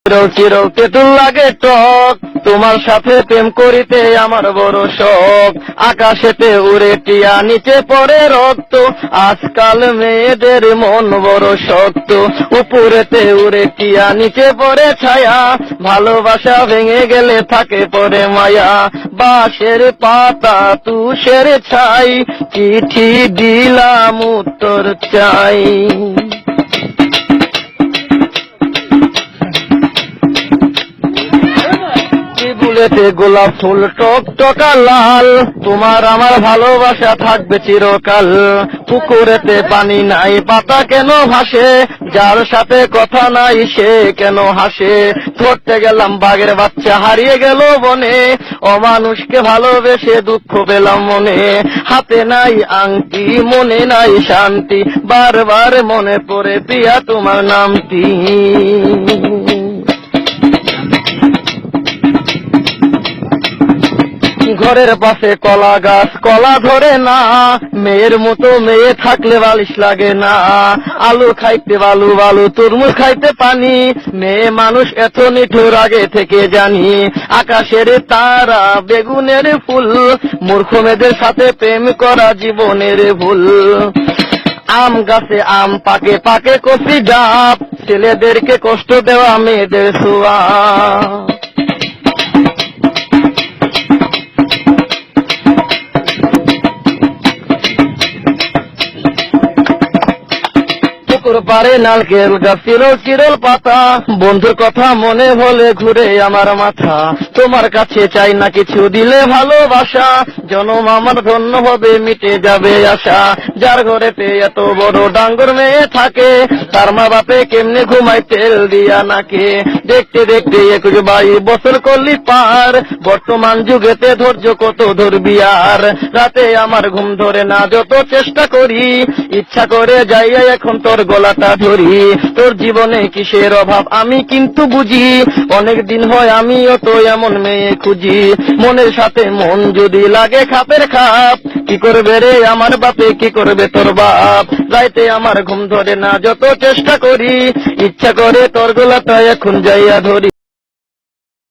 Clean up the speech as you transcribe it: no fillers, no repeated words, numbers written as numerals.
চির তেঁতুল লাগে টক, তোমার সাথে প্রেম করিতে আমার বড় শখ। আকাশেতে উড়ে টিয়া, নিচে পড়ে রক্ত, আজকাল মেয়েদের মন বড় শক্ত। উপরেতে উড়ে টিয়া, নিচে পড়ে ছায়া, ভালোবাসা ভেঙে গেলে থাকে পরে মায়া। বাঁশের পাতা তুষের ছাই, চিঠি দিলাম উত্তর চাই। বুলেতে গোলাপ ফুল টকটকা লাল, তোমার আমার ভালোবাসা থাকবে চিরকাল। পুকুরেতে পানি নাই, পাতা কেন ভাসে, যার সাথে কথা নাই সে কেন হাসে। ধরতে গেলাম বাঘের বাচ্চা, হারিয়ে গেল বনে, অমানুষকে ভালোবেসে দুঃখ পেলাম মনে। হাতে নাই আংটি, মনে নাই শান্তি, বারবার মনে পড়ে প্রিয়া তোমার নামটি। ঘরের পাশে কলা গাছ, কলা ধরে না, মেয়ের মতো মেয়ে থাকলে বালিশ লাগে না। আলু খাইতে বালু বালু, তরমুজ খাইতে পানি, মেয়ে মানুষ এত নিঠুর আগে থেকে জানি। আকাশের তারা, বেগুনের ফুল, মূর্খ মেয়েদের সাথে প্রেম করা জীবনের ভুল। আম গাছে আম পাকে, পাকে কচি ডাব, ছেলেদেরকে কষ্ট দেওয়া মেয়েদের ছোঁয়া। পারে নারকেল গাছ, চিরল চিরল পাতা, বন্ধুর কথা মনে হলে ঘুরে আমার মাথা। তোমার কাছে চাই না কিছু, দিলে ভালোবাসা, জনম আমার ধন্য হবে, মিটে যাবে আশা। যার ঘরেতে এত বড় ডাঙ্গর মেয়ে থাকে, তার মা বাপে কেমনে ঘুমায় তেল দিয়া নাকে। দেখতে দেখতে 21 বছর করলি পার, বর্তমান যুগেতে ধৈর্য কত ধরবি আর। রাতে আমার ঘুম ধরে না, যত চেষ্টা করি, ইচ্ছা করে যাইয়া এখন তোর গলাটা ধরি। তোর জীবনে কিসের অভাব আমি কিন্তু বুঝি, অনেক দিন হয় আমিও তো এমন মেয়ে খুঁজি। মনের সাথে মন যদি লাগে খাপের খাপ, কি করবে রে আমার বাপে, কি করবে তোর বাপ। রাইতে আমার ঘুম ধরে না, যত চেষ্টা করি, ইচ্ছা করে তোর গলাটা এখন যাইয়া ধরি।